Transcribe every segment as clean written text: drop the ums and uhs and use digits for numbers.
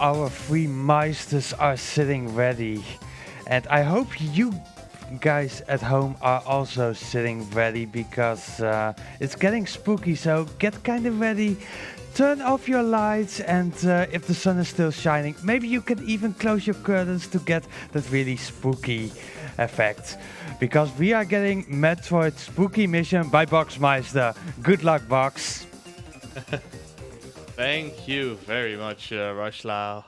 our three meisters are sitting ready. And I hope you guys at home are also sitting ready because it's getting spooky, so get kind of ready. Turn off your lights, and if the sun is still shining, maybe you can even close your curtains to get that really spooky effect. Because we are getting Metroid Spooky Mission by Boxmeister. Good luck, Box. Thank you very much, Rashlau.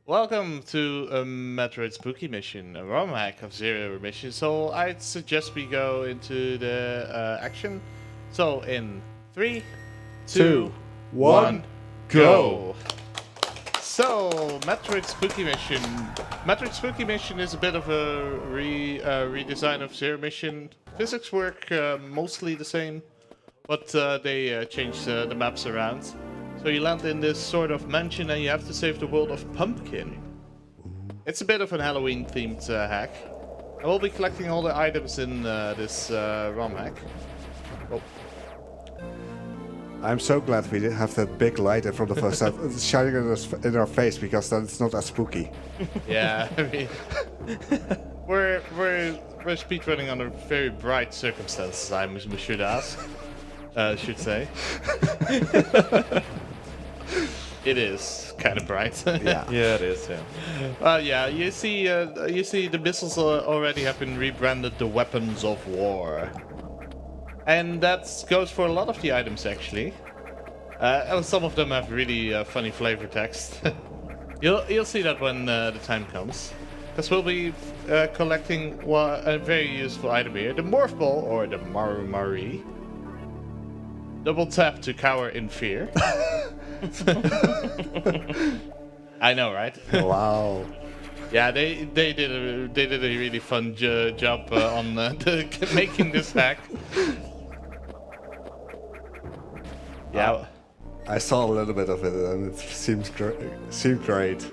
Welcome to a Metroid Spooky Mission, a ROM hack of Zero Mission. So I'd suggest we go into the action. So in 3, 2, 1, go! So, Metroid Spooky Mission. Metroid Spooky Mission is a bit of a redesign of Zero Mission. Physics work mostly the same, but they change the maps around. So you land in this sort of mansion and you have to save the world of Pumpkin. It's a bit of an Halloween themed hack. I will be collecting all the items in this ROM hack. Oh. I'm so glad we didn't have that big light in front of us that it's shining in our face, because then it's not as spooky. Yeah, I mean, we're speedrunning under very bright circumstances, I should say. It is kind of bright. Yeah, it is. Yeah. Yeah, you see the missiles already have been rebranded the weapons of war. And that goes for a lot of the items, actually. And some of them have really funny flavor text. You'll see that when the time comes. Because we'll be collecting a very useful item here. The Morph Ball, or the Maru Mari. Double tap to cower in fear. I know, right? Wow. Yeah, they did a really fun job on making this hack. Yeah, I saw a little bit of it and it seemed great.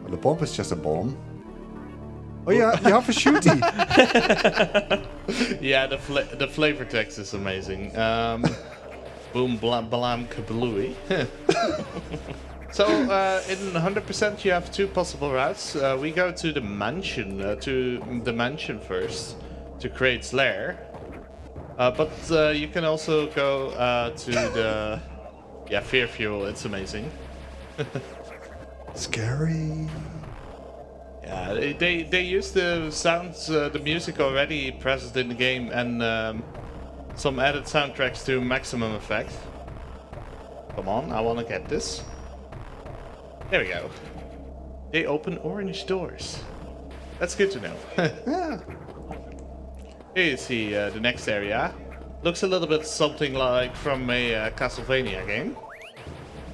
Well, the bomb is just a bomb. Oh yeah, you have a shooty. Yeah, the flavor text is amazing. Boom, blam, blam, kablooey. So, in 100% you have two possible routes. We go to the mansion, first, to Kraid's lair. But you can also go to the Fear Fuel. It's amazing. Scary. Yeah, they use the sounds, the music already present in the game, and some added soundtracks to maximum effect. Come on, I want to get this. There we go. They open orange doors. That's good to know. Yeah. Here you see the next area. Looks a little bit something like from a Castlevania game.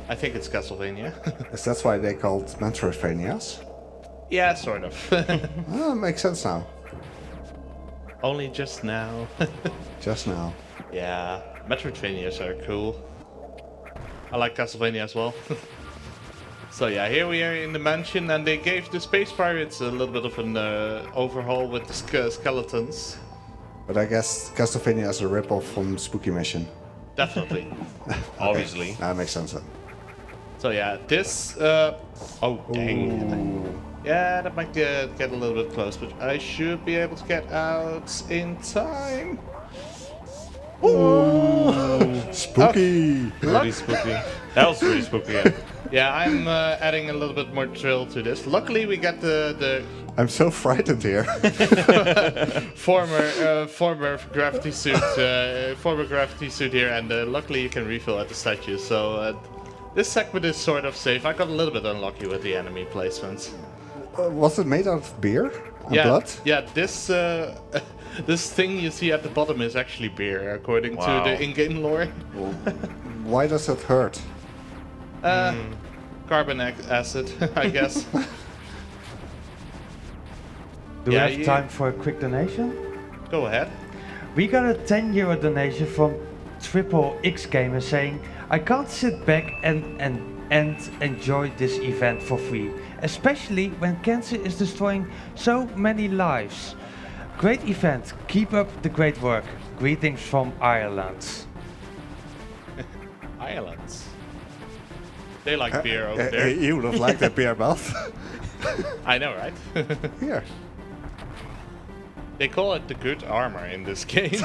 I think it's Castlevania. Is that why they called Metroidvanias? Yeah, sort of. Oh, makes sense now. Only just now. Just now. Yeah, Metroidvanias are cool. I like Castlevania as well. So yeah, here we are in the mansion, and they gave the Space Pirates a little bit of an overhaul with the skeletons. But I guess Castlevania is a rip-off from Spooky Mission. Definitely. Obviously. That makes sense then. So yeah, this... oh, dang. Ooh. Yeah, that might get a little bit close, but I should be able to get out in time. Ooh. Spooky! Really spooky. That was really spooky. Yeah. Yeah, I'm adding a little bit more thrill to this. Luckily, we got the I'm so frightened here. former gravity suit here, and luckily you can refill at the statue. So this segment is sort of safe. I got a little bit unlucky with the enemy placements. Was it made out of beer? And Yeah, blood? yeah. This this thing you see at the bottom is actually beer, according to Wow. the in-game lore. Well, why does it hurt? Carbon acid, I guess. Do Yeah, we have time for a quick donation? Go ahead. We got a €10 donation from Triple X Gamer saying, I can't sit back and enjoy this event for free, especially when cancer is destroying so many lives. Great event, keep up the great work. Greetings from Ireland. Ireland. They like beer over there. Hey, you would have liked that beer mouth. I know, right? Here. They call it the good armor in this game.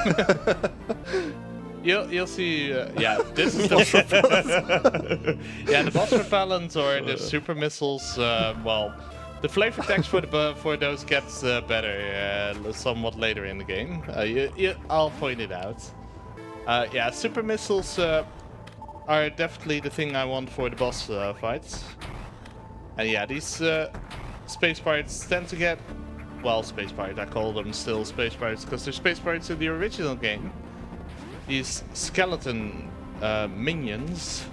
You'll see. Yeah, this is the yeah, the boss repellents or the super missiles. Well, the flavor text for those gets better somewhat later in the game. I'll point it out. Yeah, super missiles are definitely the thing I want for the boss fights. And yeah, these space pirates tend to get, well, space pirates, I call them still space pirates because they're space pirates in the original game. These skeleton minions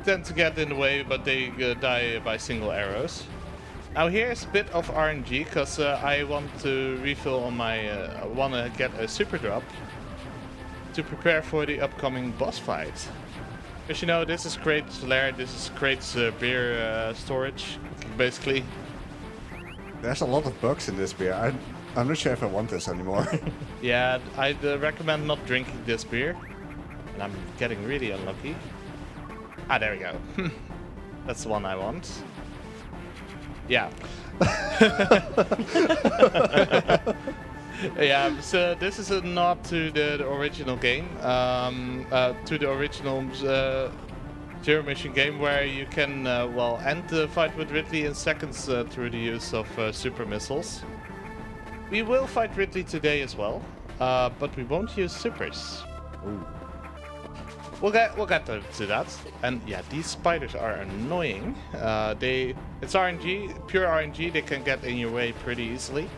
tend to get in the way, but they die by single arrows. Now here's a bit of RNG because I want to refill on my, want to get a super drop to prepare for the upcoming boss fight. Because you know, this is Kraid's lair, this is Kraid's beer storage, basically. There's a lot of bugs in this beer. I'm not sure if I want this anymore. Yeah, I'd recommend not drinking this beer. And I'm getting really unlucky. Ah, there we go. That's the one I want. Yeah. Yeah, so this is a nod to the original game, to the original Zero Mission game, where you can, well, end the fight with Ridley in seconds through the use of super missiles. We will fight Ridley today as well, but we won't use supers. Ooh. We'll get to that. And yeah, these spiders are annoying. It's RNG, pure RNG. They can get in your way pretty easily.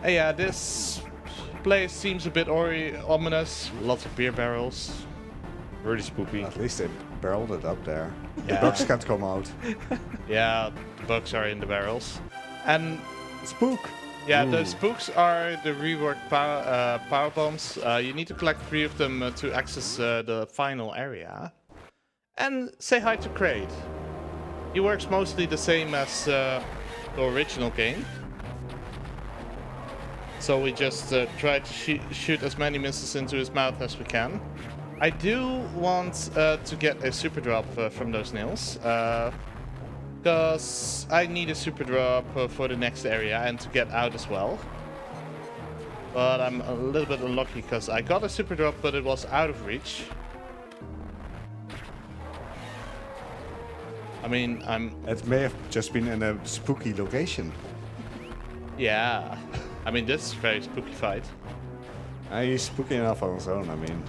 Yeah, this place seems a bit ominous. Lots of beer barrels. Really spooky. At least they barreled it up there. Yeah. The bugs can't come out. Yeah, the bugs are in the barrels. And Spook! yeah, Ooh. the spooks are the reworked power bombs. You need to collect 3 of them to access the final area. And say hi to Kraid. He works mostly the same as the original game. So we just try to shoot as many missiles into his mouth as we can. I do want to get a super drop from those nails. Because I need a super drop for the next area and to get out as well. But I'm a little bit unlucky because I got a super drop, but it was out of reach. I mean, It may have just been in a spooky location. yeah. I mean, this is a very spooky fight. He's spooky enough on his own, I mean.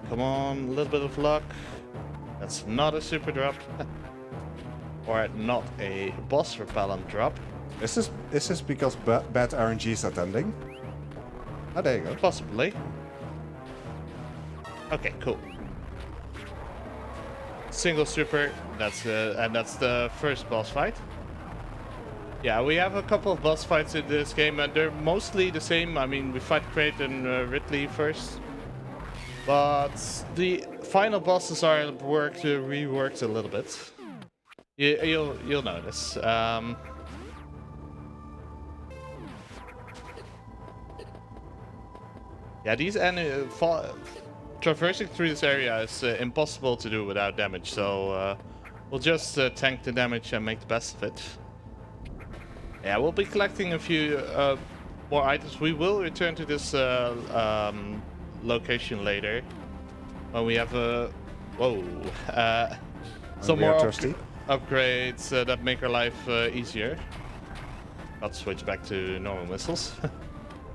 Come on, a little bit of luck. That's not a super drop. Or not a boss repellent drop. Is this because bad RNG is attending? Oh, there you go. Possibly. Okay, cool. Single super. And that's the first boss fight. Yeah, we have a couple of boss fights in this game, and they're mostly the same. I mean, we fight Kraid and Ridley first, but the final bosses are reworked a little bit. You'll notice. Yeah, these traversing through this area is impossible to do without damage, so we'll just tank the damage and make the best of it. Yeah, we'll be collecting a few more items. We will return to this location later when we have some more upgrades that make our life easier. I'll switch back to normal missiles.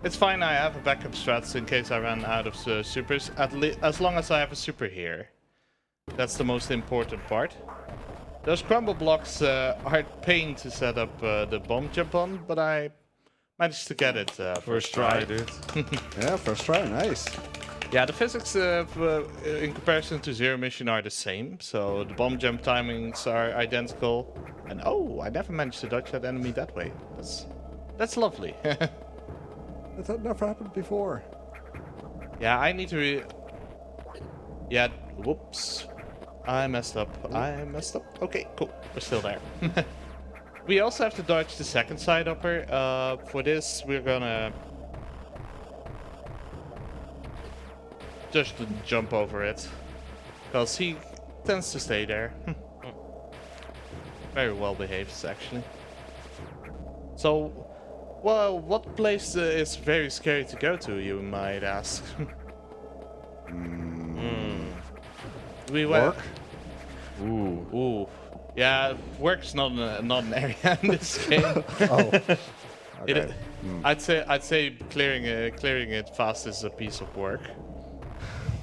It's fine, I have a backup strats in case I run out of supers, as long as I have a super here. That's the most important part. Those crumble blocks are a pain to set up the bomb jump on, but I managed to get it first try. Dude. Yeah, first try, nice. Yeah, the physics in comparison to Zero Mission are the same, so the bomb jump timings are identical. And oh, I never managed to dodge that enemy that way. That's lovely. That had never happened before. Yeah, I need to yeah, whoops. I messed up. Okay, cool. We're still there. We also have to dodge the second side upper. For this, we're gonna just jump over it. because he tends to stay there. Very well behaved, actually. So, well, what place is very scary to go to, you might ask? We went. Work? Ooh. Yeah, work's not an area in this game. Oh. Okay. I'd say clearing it fast is a piece of work.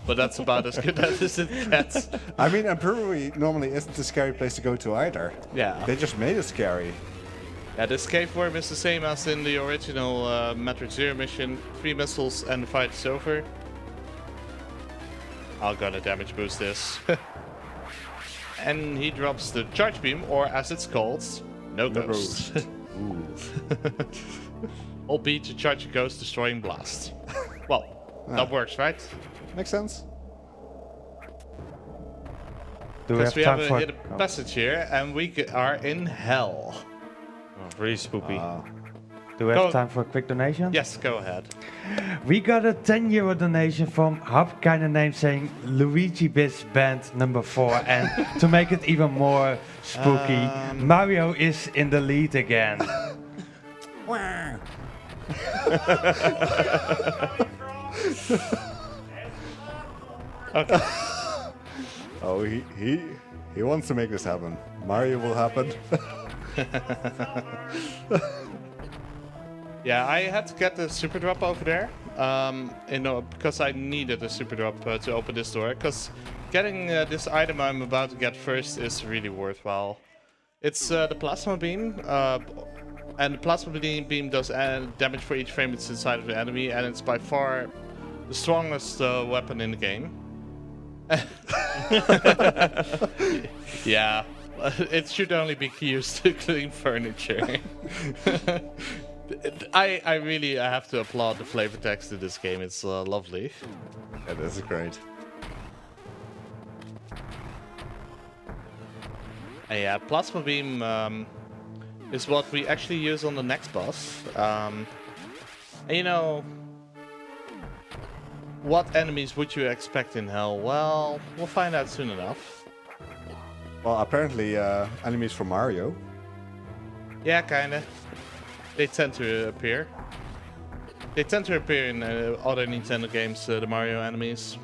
But that's about as good as it gets. I mean, a brewery normally isn't a scary place to go to either. Yeah. They just made it scary. Yeah, this cave worm is the same as in the original Metroid Zero mission. 3 missiles and the fight is over. I'm gonna damage boost this. And he drops the charge beam, or as it's called, no ghost. Albeit to charge a ghost destroying blast. Well, that works, right? Makes sense. Do we Because we time have a for... hidden passage here, and we are in hell. Oh, really spooky. Do we have Go. time for a quick donation? Yes, go ahead. We got a 10 euro donation from Hub kind of name saying Luigi Biz Band number 4, and to make it even more spooky, Mario is in the lead again. Okay. Oh, he wants to make this happen. Mario will happen. Yeah, I had to get the super drop over there, because I needed a super drop to open this door. Because getting this item I'm about to get first is really worthwhile. It's the plasma beam, and the plasma beam does damage for each frame it's inside of the enemy, and it's by far the strongest weapon in the game. Yeah, it should only be used to clean furniture. I really have to applaud the flavor text in this game. It's lovely. Yeah, this is great. Yeah, plasma beam is what we actually use on the next boss. And you know, what enemies would you expect in hell? Well, we'll find out soon enough. Well, apparently enemies from Mario. Yeah, kinda. They tend to appear. They tend to appear in other Nintendo games, the Mario enemies.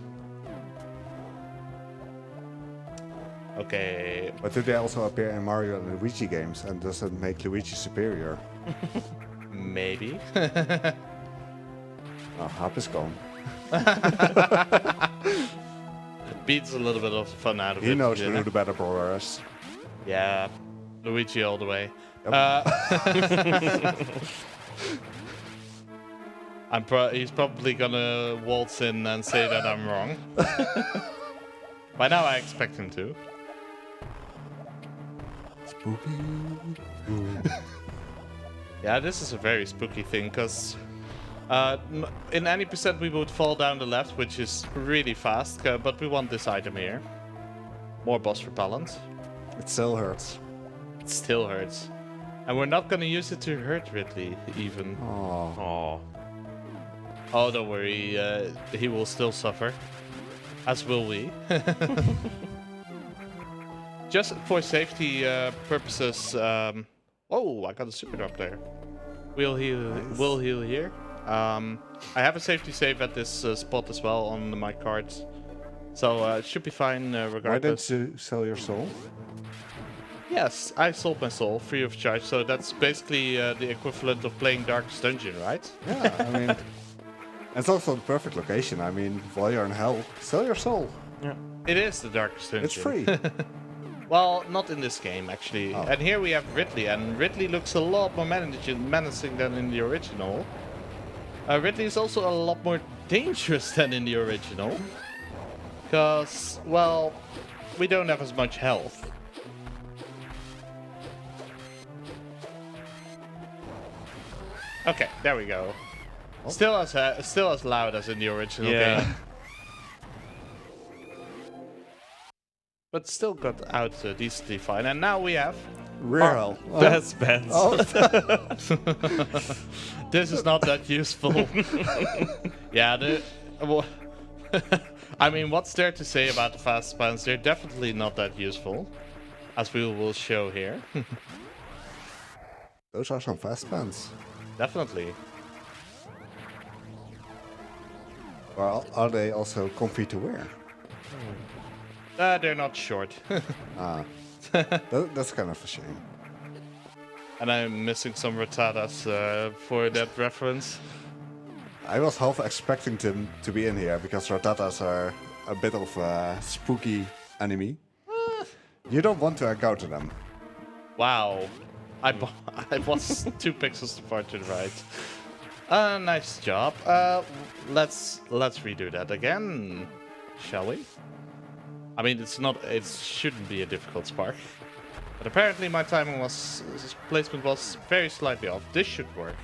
Okay. But do they also appear in Mario and Luigi games, and does it make Luigi superior? Maybe. Oh, Hop is gone. Beats a little bit of the fun out of it. He knows you who know? the better brother is. Yeah, Luigi all the way. Yep. He's probably gonna waltz in and say that I'm wrong. By now I expect him to. Spooky. Yeah, this is a very spooky thing, because in any percent we would fall down the left, which is really fast, but we want this item here. More boss repellent. It still hurts. It still hurts. And we're not gonna use it to hurt Ridley, even. Oh. Oh. Oh, don't worry, he will still suffer. As will we. Just for safety purposes, oh, I got a super drop there. We'll heal, Nice. we'll heal here. I have a safety save at this spot as well on my cards. So it should be fine Why regardless. didn't you sell your soul? Yes, I sold my soul free of charge, so that's basically the equivalent of playing Darkest Dungeon, right? Yeah, I mean, it's also the perfect location. I mean, while you're in hell, sell your soul. Yeah. It is the Darkest Dungeon. It's free. Well, not in this game, actually. Oh. And here we have Ridley, and Ridley looks a lot more menacing than in the original. Ridley is also a lot more dangerous than in the original. Because, well, we don't have as much health. Okay, there we go. Oh. Still as loud as in the original game. But still got out decently fine. And now we have... Rear hell. That's bad. Oh, This is not that useful. Yeah, I mean, what's there to say about the fast spans? They're definitely not that useful, as we will show here. Those are some fast spans. Definitely. Well, are they also comfy to wear? They're not short. That's kind of a shame. And I'm missing some rotadas for that reference. I was half expecting them to be in here because rotatas are a bit of a spooky enemy. You don't want to encounter them. Wow. I was 2 pixels too far to the right. Nice job. Let's redo that again, shall we? I mean, it shouldn't be a difficult spark. But apparently my placement was very slightly off. This should work.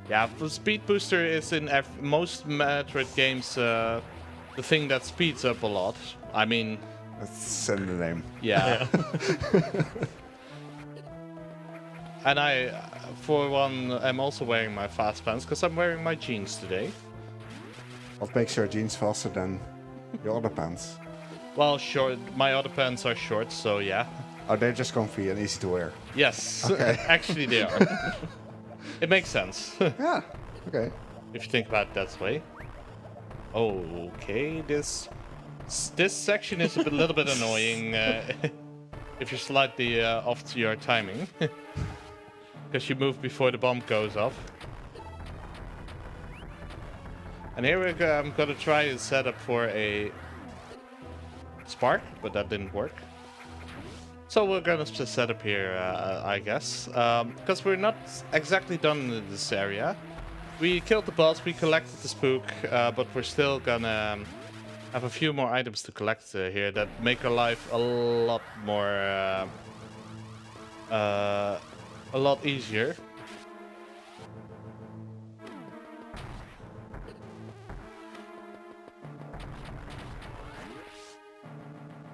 Yeah, the speed booster is in most Metroid games the thing that speeds up a lot. I mean... That's in the name. Yeah. And I, for one, am also wearing my fast pants because I'm wearing my jeans today. What makes your jeans faster than your other pants? Well, short. My other pants are short, so yeah. Are they just comfy and easy to wear? Yes, Okay. actually they are. It makes sense. Yeah, okay. If you think about it that way. Okay, this section is a little bit annoying if you're slightly off to your timing. Because you move before the bomb goes off. And here I'm gonna try a setup for a spark, but that didn't work. So we're gonna just set up here, I guess. Because we're not exactly done in this area. We killed the boss, we collected the spook, but we're still gonna have a few more items to collect here that make our life a lot more... a lot easier.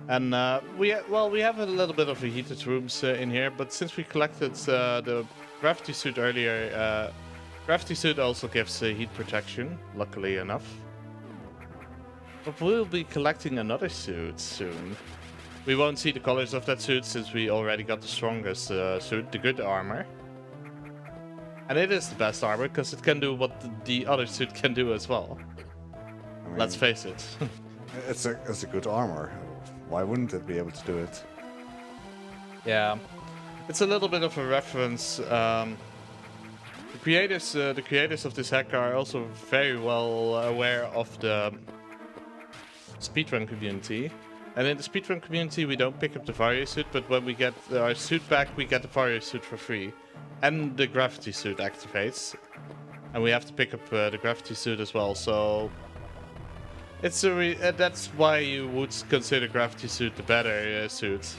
And we have a little bit of a heated rooms in here, but since we collected the gravity suit earlier, gravity suit also gives heat protection, luckily enough. But we'll be collecting another suit soon. We won't see the colors of that suit since we already got the strongest suit, the good armor. And it is the best armor because it can do what the other suit can do as well. I mean, Let's face it. it's a good armor. Why wouldn't it be able to do it? Yeah, it's a little bit of a reference. The creators of this hack are also very well aware of the speedrun community. And in the speedrun community, we don't pick up the Vario suit, but when we get our suit back, we get the Vario suit for free. And the gravity suit activates. And we have to pick up the gravity suit as well, so... It's that's why you would consider gravity suit the better suit.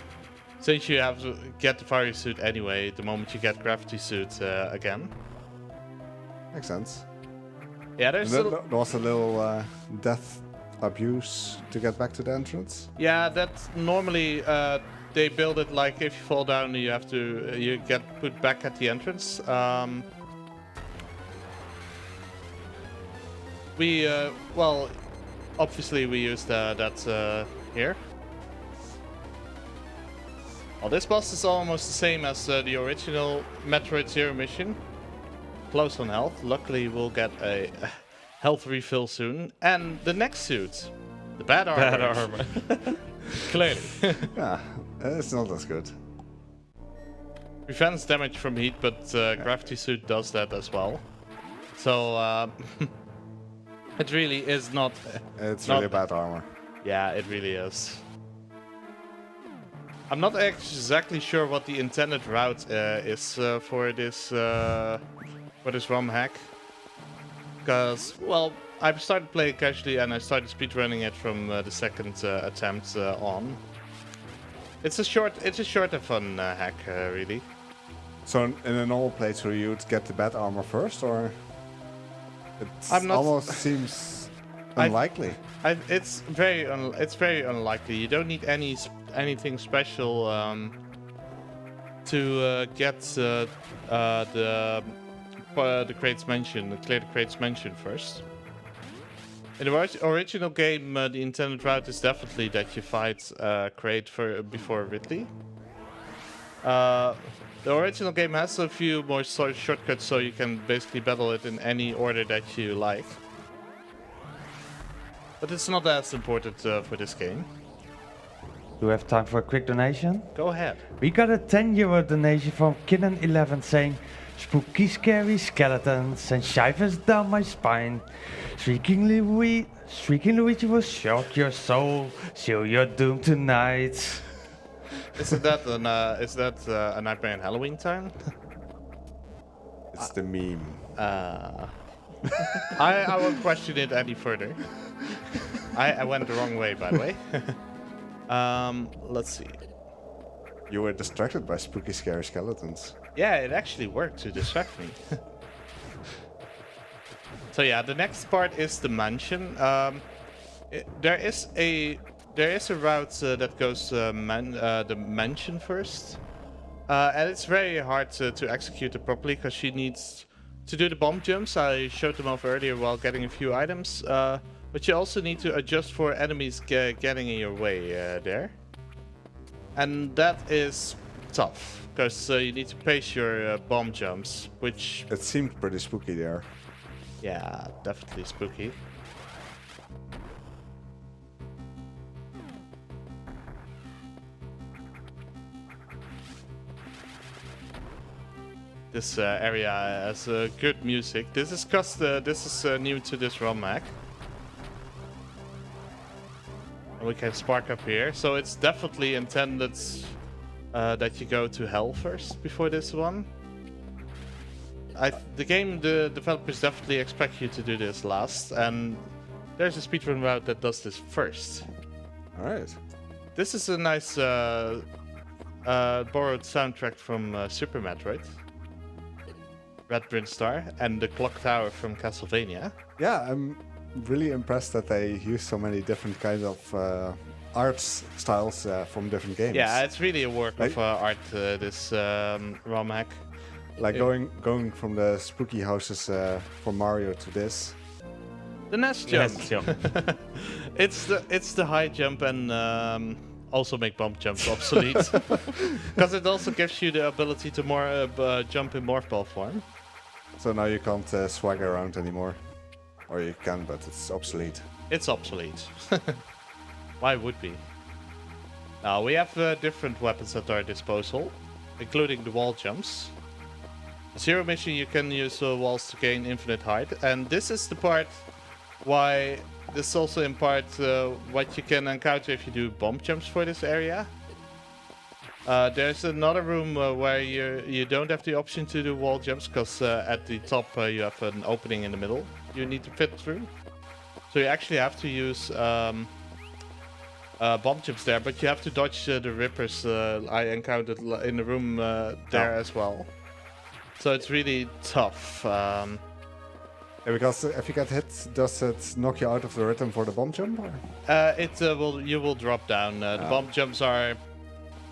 Since you have to get the Vario suit anyway, the moment you get gravity suit again. Makes sense. Yeah, there's There was a little death abuse to get back to the entrance. Yeah, that normally they build it like if you fall down, you get put back at the entrance. Well, obviously we used that here. Well, this boss is almost the same as the original Metroid Zero mission. Close on health. Luckily, we'll get a health refill soon. And the next suit, the bad armor. Bad armor. Clearly. Yeah, it's not as good. Prevents damage from heat, but gravity suit does that as well. So it really is not. It's not really bad armor. Yeah, it really is. I'm not exactly sure what the intended route is for this ROM hack. Because, well, I started playing casually and I started speedrunning it from the second attempt on. It's a short and fun hack, really. So in a normal playthrough, you'd get the bad armor first, or it I'm not- almost seems unlikely. It's very unlikely. You don't need anything special to get the Kraid's mansion, clear the Kraid's mansion first. In the original game, the intended route is definitely that you fight Kraid before Ridley. The original game has a few more shortcuts, so you can basically battle it in any order that you like. But it's not as important for this game. Do we have time for a quick donation? Go ahead. We got a €10 donation from Kidden11 saying, spooky scary skeletons and shivers down my spine. Shrieking Luigi will shock your soul, seal your doom tonight. Isn't that a Nightmare on Halloween time? It's the meme. I won't question it any further. I went the wrong way, by the way. Let's see. You were distracted by spooky, scary skeletons. Yeah, it actually worked to distract me. So yeah, the next part is the mansion. There is a route that goes the mansion first, and it's very hard to execute it properly because she needs to do the bomb jumps. I showed them off earlier while getting a few items, but you also need to adjust for enemies getting in your way there, and that is tough because you need to pace your bomb jumps, which It seemed pretty spooky there. yeah, definitely spooky. This area has good music. This is new to this ROM hack. And we can spark up here. So it's definitely intended that you go to hell first before this one. The developers definitely expect you to do this last, and there's a speedrun route that does this first. Alright. This is a nice borrowed soundtrack from Super Metroid, Red Bryn Star, and the Clock Tower from Castlevania. Yeah, I'm really impressed that they use so many different kinds of art styles from different games. Yeah, it's really a work of art, this ROM hack. Like going from the spooky houses from Mario to this. The nest jump. Yes, jump. It's the high jump and also make bump jumps obsolete. Because it also gives you the ability to jump in morph ball form. So now you can't swagger around anymore. Or you can, but it's obsolete. It's obsolete. Why would we? Now we have different weapons at our disposal, including the wall jumps. Zero mission, you can use walls to gain infinite height, and this is the part why this is also in part what you can encounter if you do bomb jumps for this area. There's another room where you don't have the option to do wall jumps because at the top you have an opening in the middle you need to fit through. So you actually have to use bomb jumps there, but you have to dodge the rippers I encountered in the room there as well. So it's really tough. Yeah, because if you get hit, does it knock you out of the rhythm for the bomb jump? Or? You will drop down. The bomb jumps are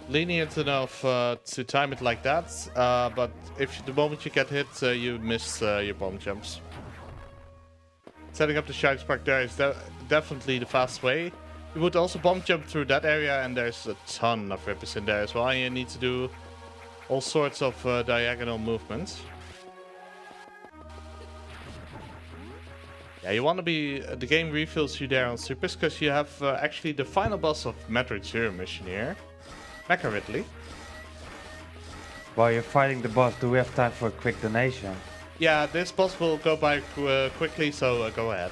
lenient enough to time it like that, but if the moment you get hit, you miss your bomb jumps. Setting up the Shine Spark there is definitely the fast way. You would also bomb jump through that area, and there's a ton of rippers in there as well. And you need to do all sorts of diagonal movements. Yeah, you want to be... the game refills you there on supers, because you have actually the final boss of Metroid Zero mission here. Mecha Ridley. While you're fighting the boss, do we have time for a quick donation? Yeah, this boss will go by quickly, so go ahead.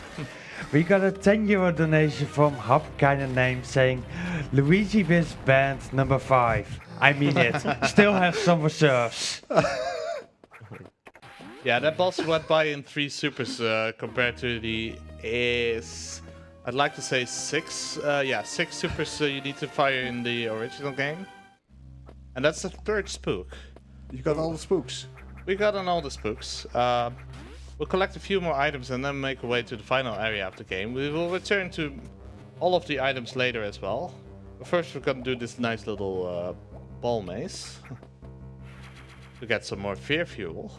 We got a €10 donation from Hub Kinda Name saying, Luigi Biz Band number 5. I mean it. Still have some reserves. Yeah, that boss went by in 3 supers compared to the I'd like to say 6. 6 supers you need to fire in the original game. And that's the 3rd spook. You got all the spooks. We got on all the spooks. We'll collect a few more items and then make our way to the final area of the game. We will return to all of the items later as well. But first we're gonna do this nice little ball maze. To get some more fear fuel.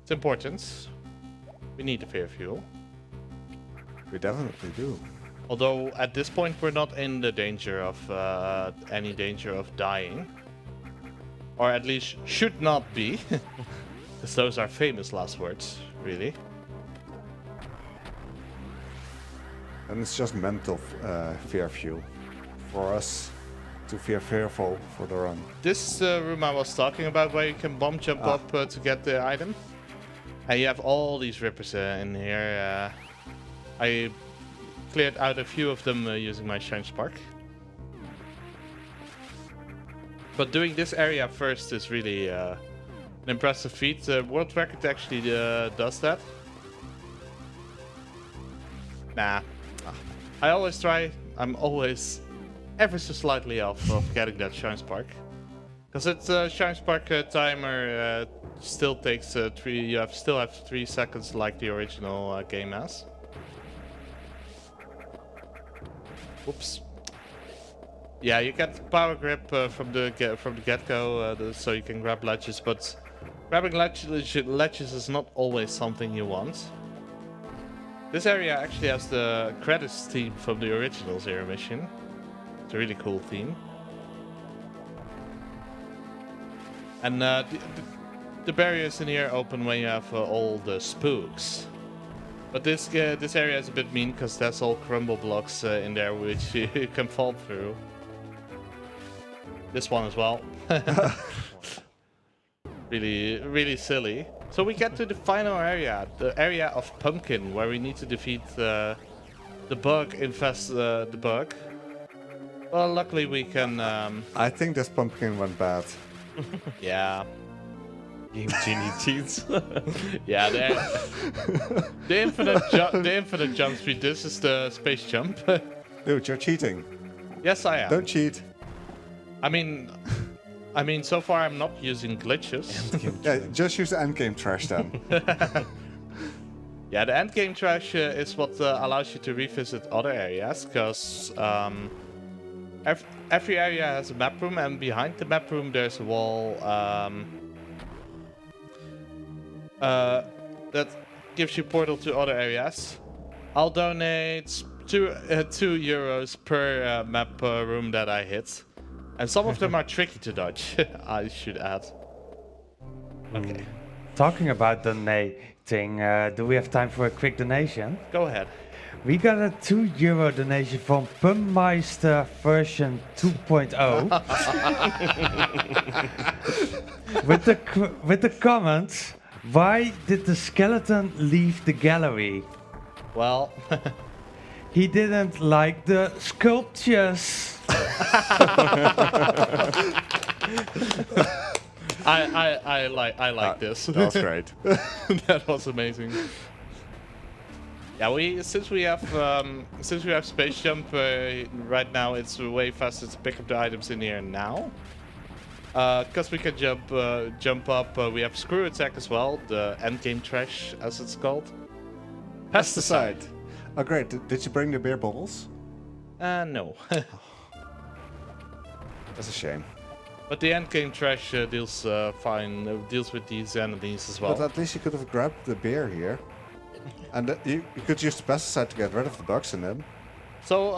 It's important. We need the fear fuel. We definitely do. Although at this point we're not in the danger of any danger of dying, or at least should not be, because those are famous last words, really. And it's just mental fear fuel for us to feel fearful for the run. This room I was talking about, where you can bomb jump up to get the item, and you have all these rippers in here. I cleared out a few of them using my Shine Spark. But doing this area first is really an impressive feat. The world record actually does that. Nah. I always try. I'm always ever so slightly off of getting that Shine Spark. Because it's Shine Spark timer still takes 3. You still have 3 seconds like the original game has. Whoops. Yeah, you get power grip from the get-go, so you can grab ledges, but grabbing ledges is not always something you want. This area actually has the credits theme from the original Zero mission. It's a really cool theme. And the barriers in here open when you have all the spooks. But this area is a bit mean because there's all crumble blocks in there which you can fall through. This one as well. Really silly. So we get to the final area, the area of Pumpkin, where we need to defeat the bug, infest the bug. Well, luckily we can... I think this pumpkin went bad. Yeah. Game Genie cheats. Yeah, the infinite jump speed. This is the space jump. Dude, you're cheating. Yes, I am. Don't cheat. I mean, so far I'm not using glitches. Yeah, just use the endgame trash then. Yeah, the endgame trash is what allows you to revisit other areas, because every area has a map room, and behind the map room there's a wall that gives you portal to other areas. I'll donate €2 per map room that I hit. And some of them are tricky to dodge, I should add. Okay. Talking about donating, do we have time for a quick donation? Go ahead. We got a €2 donation from Pummeister version 2.0 with the comment, why did the skeleton leave the gallery? Well, he didn't like the sculptures. I like this. That was great. That was amazing. Yeah, since we have space jump right now, it's way faster to pick up the items in here now. Because we can jump up. We have screw attack as well, the endgame trash as it's called. Pesticide. Oh great, did you bring the beer bottles? No. That's a shame. But the endgame trash deals with these enemies as well. But at least you could have grabbed the beer here. And you could use the pesticide to get rid of the bugs in them. So,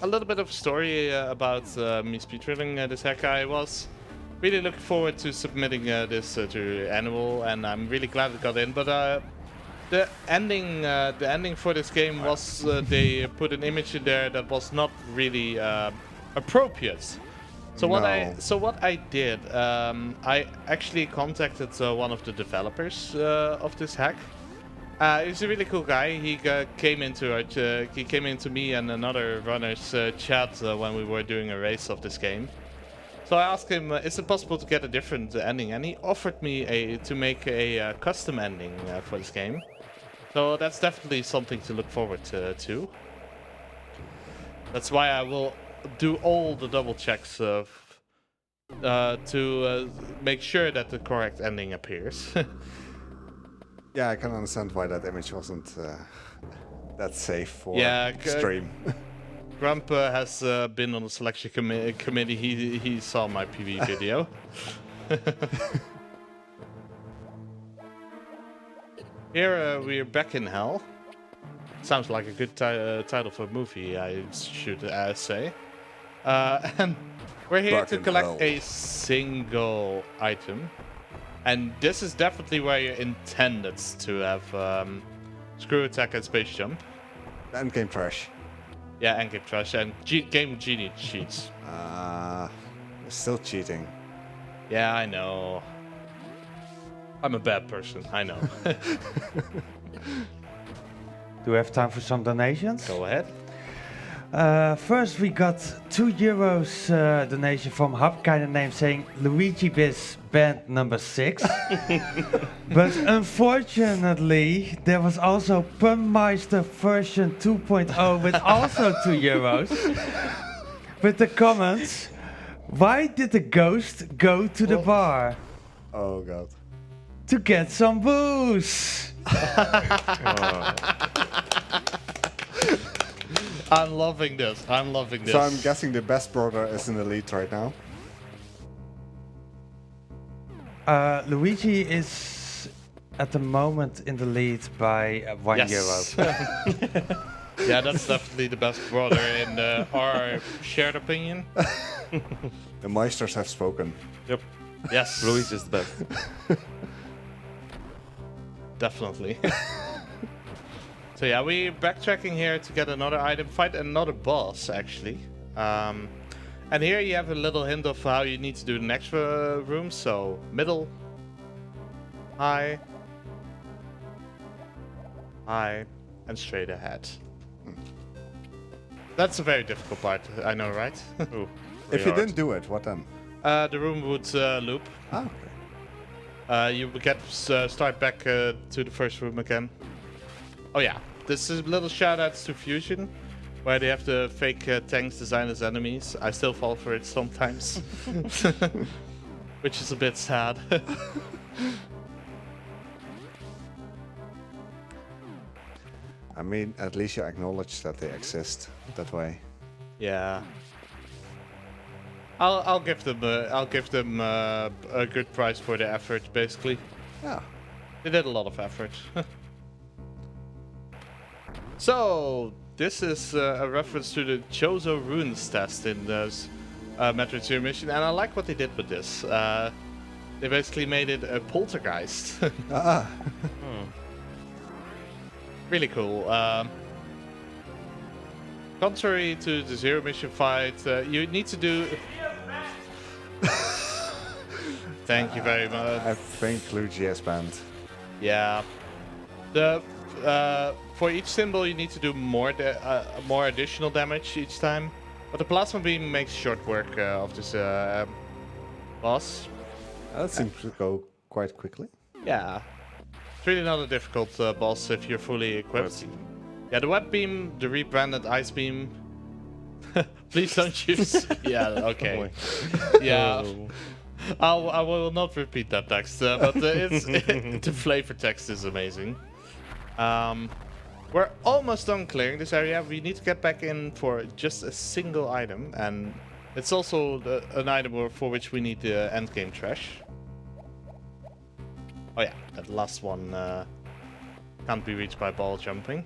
a little bit of story about me speedrunning this hack. I was really looking forward to submitting this to Animal, and I'm really glad it got in. But the ending for this game was they put an image in there that was not really appropriate. So what I did, I actually contacted one of the developers of this hack. He's a really cool guy. He came into me and another runner's chat when we were doing a race of this game. So I asked him, is it possible to get a different ending? And he offered me to make a custom ending for this game. So that's definitely something to look forward to. That's why I will do all the double checks to make sure that the correct ending appears. Yeah, I can understand why that image wasn't that safe for stream. Grump has been on the selection committee. He saw my PV video. Here we're back in hell. Sounds like a good title for a movie, I should say. And we're here Back to in collect hell. a single item. And this is definitely where you're intended to have screw attack and space jump. And game trash. Yeah, and game trash and game genie cheats. Still cheating. Yeah, I know. I'm a bad person, I know. Do we have time for some donations? Go ahead. First, we got €2 donation from Hapkind name saying Luigi Biz band number 6. But unfortunately, there was also Pummeister version 2.0 with also €2. With the comments, why did the ghost go to the bar? Oh god. To get some booze. I'm loving this. I'm loving this. So I'm guessing the best brother is in the lead right now. Luigi is at the moment in the lead by €1. Yes. Yeah, that's definitely the best brother in our shared opinion. The Meisters have spoken. Yep. Yes. Luigi is the best. Definitely. So yeah, we're backtracking here to get another item, fight another boss actually. And here you have a little hint of how you need to do the next room. So middle, high, high, and straight ahead. That's a very difficult part, I know, right? Ooh, If you hard. didn't do it, what then? The room would loop. Ah, okay. You would get start back to the first room again. Oh yeah, this is little shoutouts to Fusion, where they have the fake tanks designed as enemies. I still fall for it sometimes, which is a bit sad. I mean, at least you acknowledge that they exist that way. Yeah. I'll give them a good price for the effort, basically. Yeah. They did a lot of effort. So, this is a reference to the Chozo Runes test in this Metroid Zero mission, and I like what they did with this. They basically made it a poltergeist. Ah. Really cool. Contrary to the Zero mission fight, you need to do... Thank you very much. I think Luigi has banned. Yeah. The for each symbol you need to do more additional damage each time, but the plasma beam makes short work of this boss. That seems to go quite quickly. Yeah. It's really not a difficult boss if you're fully equipped. Yeah, the web beam, the rebranded ice beam. Please don't use. Yeah, okay. Yeah. I will not repeat that text, but the flavor text is amazing. We're almost done clearing this area. We need to get back in for just a single item, and it's also an item for which we need the endgame trash. Oh yeah, that last one can't be reached by ball jumping.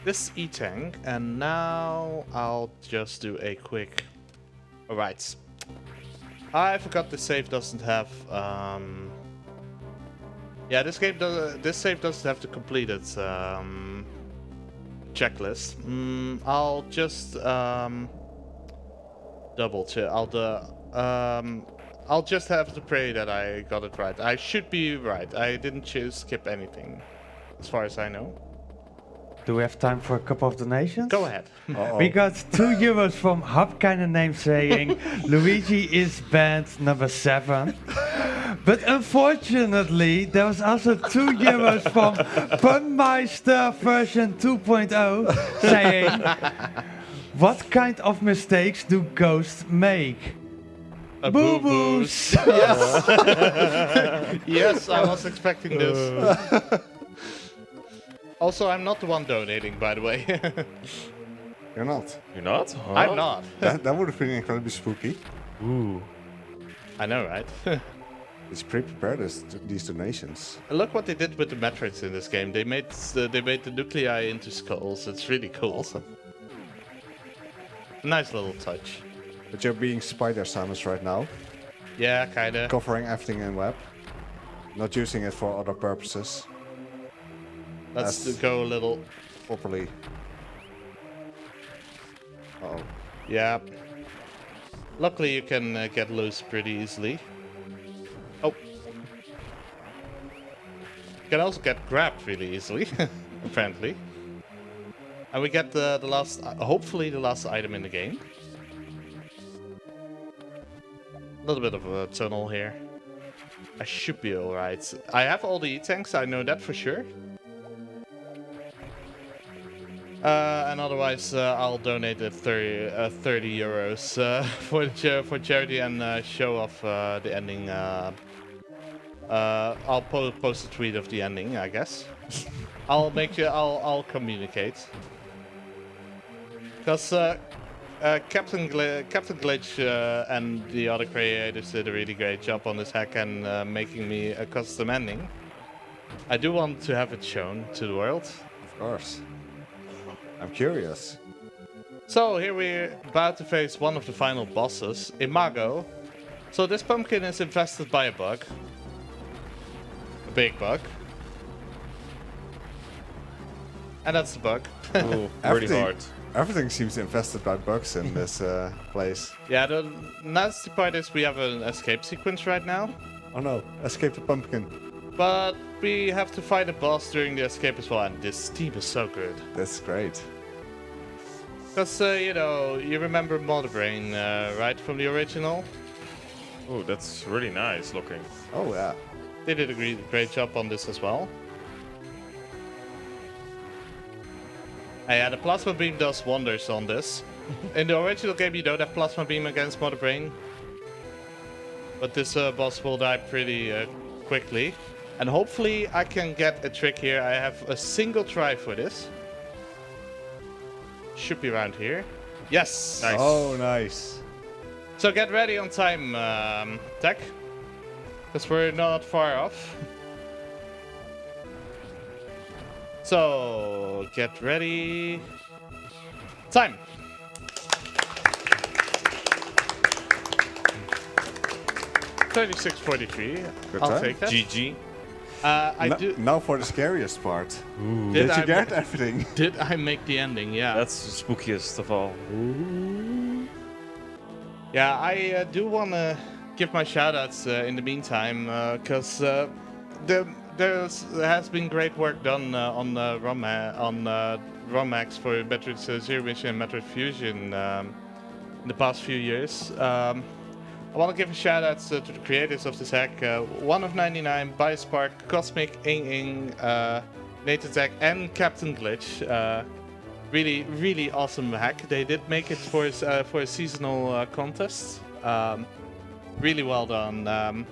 This E-Tank, and now I'll just do a quick... Alright. I forgot the save doesn't have... Yeah, this save doesn't have the completed checklist. I'll just double check. I'll just have to pray that I got it right. I should be right. I didn't skip anything, as far as I know. Do we have time for a couple of donations? Go ahead. We got €2 from Hapkind name saying Luigi is band number 7. But unfortunately, there was also €2 from Pummeister version 2.0 saying, what kind of mistakes do ghosts make? Boo-boos! Yes. Yes, I was expecting this. Also, I'm not the one donating, by the way. You're not. You're not? Huh? I'm not. That would have been incredibly spooky. Ooh. I know, right? It's pre-prepared these donations. Look what they did with the Metroids in this game. They made the nuclei into skulls. It's really cool. Awesome. Nice little touch. But you're being Spider Samus right now, Yeah, kinda. covering everything in web, not using it for other purposes. Let's That's go a little. properly. Uh-oh. Yeah. Luckily, you can get loose pretty easily. Oh. You can also get grabbed really easily, apparently. And we get the last, hopefully the last item in the game. A little bit of a tunnel here. I should be alright. I have all the E-tanks, I know that for sure. And otherwise, I'll donate the 30 euros for charity and show off the ending. I'll post a tweet of the ending, I guess. I'll communicate. Because Captain Glitch and the other creators did a really great job on this hack and making me a custom ending. I do want to have it shown to the world. Of course. I'm curious. So here we're about to face one of the final bosses, Imago. So this pumpkin is infested by a bug. A big bug. And that's the bug. Ooh, pretty Everything- hard. Everything seems infested by bugs in this place. Yeah, the nasty part is we have an escape sequence right now. Oh no, escape the pumpkin. But we have to fight a boss during the escape as well, and this team is so good. That's great. Because, you know, you remember Motherbrain, right, from the original? Ooh, that's really nice looking. Oh yeah. They did a great job on this as well. Yeah, the Plasma Beam does wonders on this. In the original game, you don't have Plasma Beam against Motherbrain. But this boss will die pretty quickly. And hopefully I can get a trick here. I have a single try for this. Should be around here. Yes! Nice. Oh nice. So get ready on time, Tech. Because we're not far off. So, get ready. Time! $36.43. I'll time. take that. GG. Now for the scariest part. Did Did I you get everything? Did I make the ending? Yeah. That's the spookiest of all. Yeah, I do want to give my shoutouts in the meantime, because there has been great work done on ROM hacks for Metroid Zero Mission and Metroid Fusion in the past few years. I want to give a shout out to the creators of this hack, One of 99, Biospark, Cosmic, Ing, Nathan Tech, and Captain Glitch. Really, really awesome hack. They did make it for a seasonal contest. Really well done.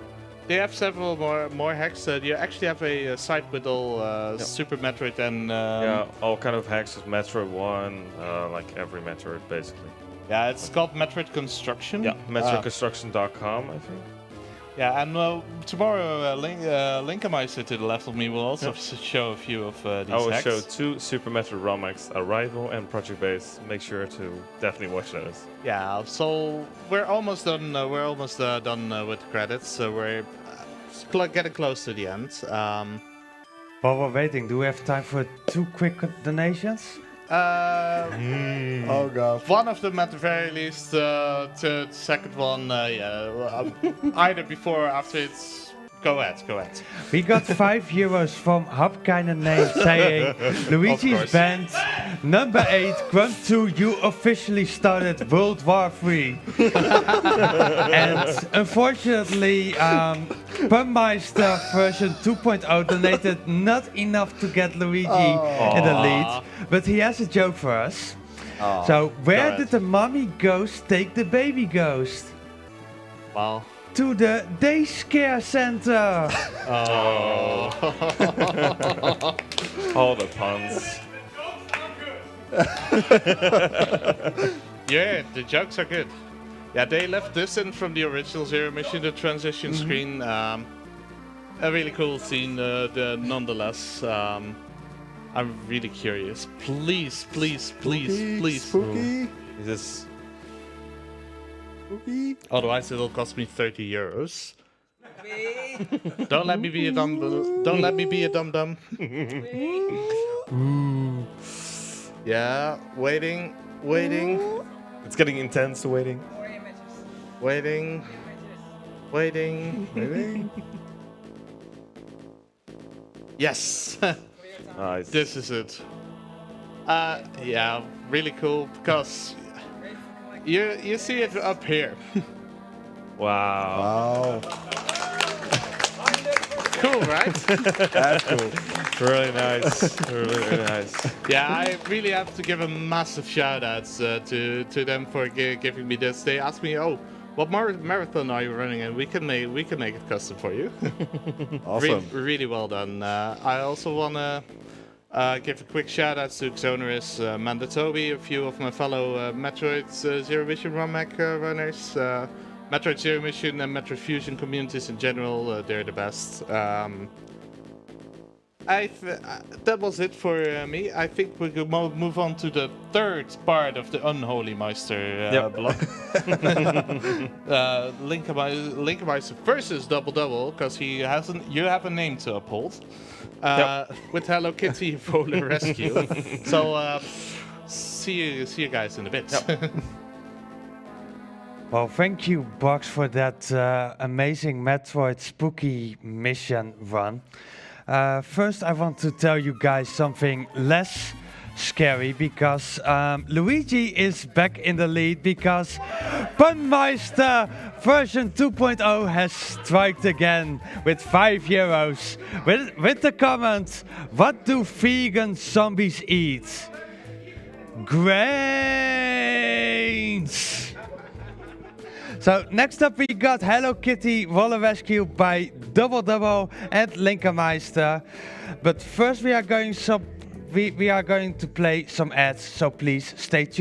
They have several more hacks. You actually have a site with all Super Metroid and Yeah, all kind of hacks of Metroid 1, like every Metroid basically. yeah, it's called Metroid Construction. Yeah, MetroidConstruction.com, I think. Yeah, and tomorrow Linkameister to the left of me will also show a few of these I will hacks. show 2 Super Metroid ROM hacks, Arrival and Project Base. Make sure to definitely watch those. Yeah, so we're almost done. We're almost done with the credits. So we're getting close to the end. While we're waiting, do we have time for 2 quick donations? Oh god. One of them at the very least. The second one, either before or after. It's go ahead. We got 5 euros from Hub Kinda Name saying Luigi's Band number 8 Grunt 2, you officially started World War 3. And unfortunately, Pummeister version 2.0 donated not enough to get Luigi in the lead, but he has a joke for us. So, where did the mommy ghost take the baby ghost? Wow. To the day scare center. Oh. All the puns. Yeah, the jokes are good. Yeah, they left this in from the original Zero mission, the transition screen. A really cool scene, nonetheless. I'm really curious. Please, please, please, please. Spooky. Is this? Spooky. Otherwise, it'll cost me 30 euros. Don't let me be a dumb. Don't let me be a dum dum. Yeah, waiting. It's getting intense. Waiting. Waiting. Yes. Nice. This is it. Yeah, really cool because you see it up here. Wow. Wow. Cool, right? That's cool. Really nice. Really nice. Yeah, I really have to give a massive shout outs to them for giving me this. They asked me, "Oh, what marathon are you running?" And we can make it custom for you. Awesome. Really well done. I also wanna give a quick shout out to Xonerus, Mandatobi, a few of my fellow Metroid Zero Mission ROMhack runners. Metroid Zero Mission and Metroid Fusion communities in general, they're the best. That was it for me. I think we could move on to the third part of the Unholy Meister block. Linkermeister versus Double Double, because you have a name to uphold. With Hello Kitty Roller Rescue. So see you guys in a bit. Yep. Well, thank you, Box, for that amazing Metroid spooky mission run. First, I want to tell you guys something less scary because Luigi is back in the lead because Punmeister version 2.0 has striked again with 5 euros with the comment, "What do vegan zombies eat? Grains." So next up we got Hello Kitty Roller Rescue by Double Double and Linkermeister. But first we are going to play some ads, so please stay tuned.